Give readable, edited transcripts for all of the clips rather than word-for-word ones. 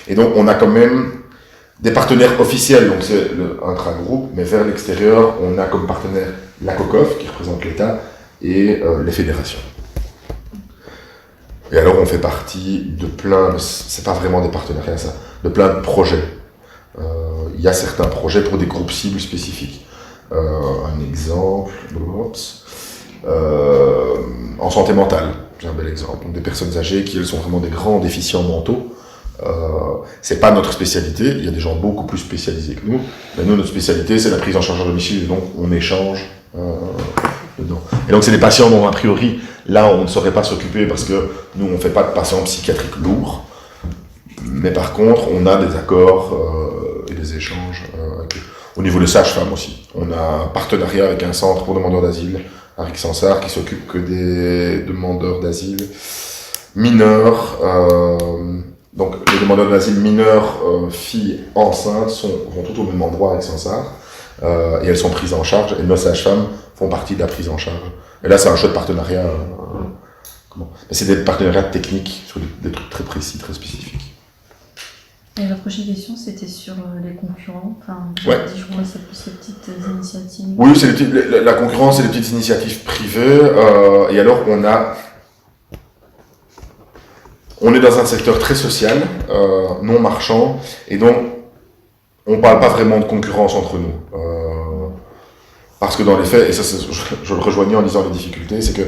Et donc, on a quand même des partenaires officiels, donc c'est le intra-groupe, mais vers l'extérieur, on a comme partenaire la COCOF, qui représente l'État, et les fédérations. Et alors, on fait partie de c'est pas vraiment des partenariats, ça, de plein de projets. Il y a certains projets pour des groupes cibles spécifiques. Un exemple, en santé mentale, c'est un bel exemple. Donc, des personnes âgées qui, elles, sont vraiment des grands déficients mentaux. C'est pas notre spécialité, il y a des gens beaucoup plus spécialisés que nous, mais nous, notre spécialité, c'est la prise en charge à domicile, et donc on échange dedans. Et donc, c'est des patients dont, a priori, là, on ne saurait pas s'occuper parce que nous, on fait pas de patients psychiatriques lourds, mais par contre, on a des accords et des échanges avec eux. Au niveau des sages-femmes aussi, on a un partenariat avec un centre pour demandeurs d'asile, Arik Sansar, qui s'occupe que des demandeurs d'asile mineurs. Donc, les demandeurs d'asile mineurs, filles enceintes, vont tout au même endroit avec Sansar, et elles sont prises en charge, et nos sages-femmes font partie de la prise en charge. Et là, c'est un chouette partenariat. Mais c'est des partenariats techniques sur des trucs très précis, très spécifiques. Et la prochaine question, c'était sur les concurrents. Enfin, ouais. Je crois que c'est plus les petites initiatives. Oui, c'est la concurrence, c'est les petites initiatives privées. Et alors, on est dans un secteur très social, non marchand, et donc on ne parle pas vraiment de concurrence entre nous. Parce que dans les faits, et ça je le rejoignais en disant les difficultés, c'est que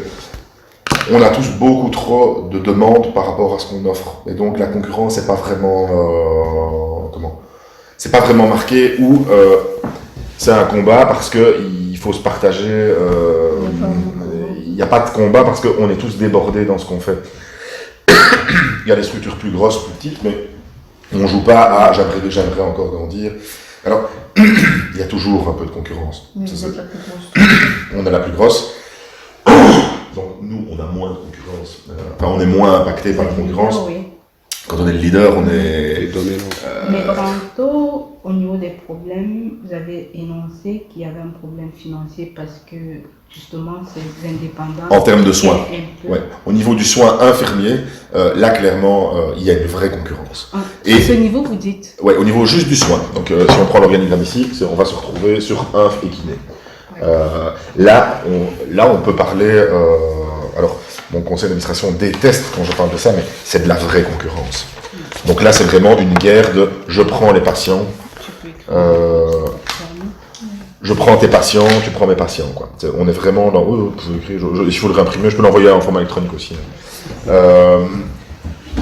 on a tous beaucoup trop de demandes par rapport à ce qu'on offre. Et donc la concurrence n'est pas vraiment c'est pas vraiment marqué, ou c'est un combat parce qu'il faut se partager. Il n'y a pas de combat parce qu'on est tous débordés dans ce qu'on fait. Il y a des structures plus grosses, plus petites, mais on ne joue pas à j'aimerais encore grandir. Alors, il y a toujours un peu de concurrence. Oui, vous êtes la plus grosse. On est la plus grosse. Donc, nous, on a moins de concurrence. On est moins impacté par la concurrence. Oui. Quand on est le leader, on est dominant. Mais tantôt, au niveau des problèmes, vous avez énoncé qu'il y avait un problème financier parce que, justement, c'est indépendant. En termes de soins. Ouais. Au niveau du soin infirmier, là, clairement, il y a une vraie concurrence. À ce niveau, vous dites? Ouais, au niveau juste du soin. Donc, si on prend l'organigramme ici, on va se retrouver sur inf et kiné. Là, on peut parler. Alors, mon conseil d'administration déteste quand je parle de ça, mais c'est de la vraie concurrence. Donc là, c'est vraiment une guerre de je prends les patients, je prends tes patients, tu prends mes patients, quoi. On est vraiment dans. Il faut le réimprimer, je peux l'envoyer en format électronique aussi. Là,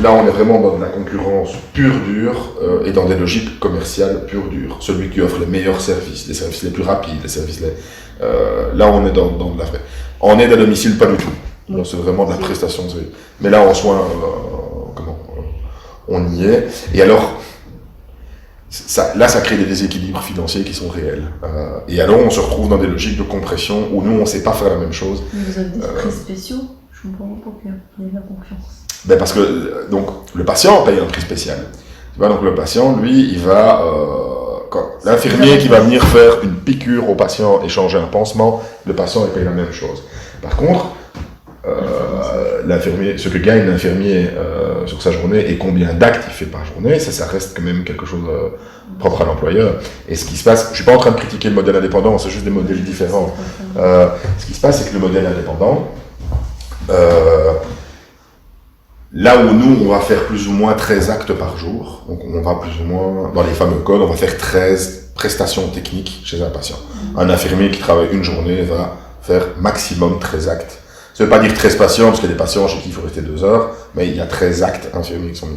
on est vraiment dans de la concurrence pure dure et dans des logiques commerciales pure dure. Celui qui offre les meilleurs services, les services les plus rapides, les services là, on est dans de la vraie. En aide à domicile, pas du tout. Oui. C'est vraiment de la prestation. Mais là, en soins, on y est. Et alors, ça crée des déséquilibres financiers qui sont réels. Et alors, on se retrouve dans des logiques de compression où nous, on ne sait pas faire la même chose. Mais vous avez des prix spéciaux? Je comprends pas pourquoi il y a de la concurrence. Ben parce que donc, le patient paye un prix spécial. Donc le patient, lui, il va... l'infirmier qui va venir faire une piqûre au patient et changer un pansement, le patient il paye la même chose. Par contre, l'infirmier, ce que gagne l'infirmier sur sa journée et combien d'actes il fait par journée, ça reste quand même quelque chose propre à l'employeur. Et ce qui se passe, je ne suis pas en train de critiquer le modèle indépendant, c'est juste des modèles différents. Ce qui se passe, c'est que le modèle indépendant, là où nous, on va faire plus ou moins 13 actes par jour, donc on va plus ou moins, dans les fameux codes, on va faire 13 prestations techniques chez un patient. Un infirmier qui travaille une journée va faire maximum 13 actes. Ça ne veut pas dire 13 patients, parce qu'il y a des patients chez qui il faut rester 2 heures, mais il y a 13 actes infirmiers qui sont mis.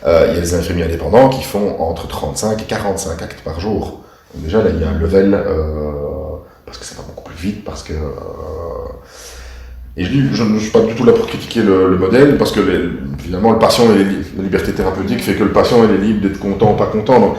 Il y a des infirmiers indépendants qui font entre 35 et 45 actes par jour. Donc déjà, là, il y a un level, parce que ça va beaucoup plus vite, parce que... Et je ne suis pas du tout là pour critiquer le modèle, parce que finalement, le patient et la liberté thérapeutique fait que le patient il est libre d'être content ou pas content. Donc,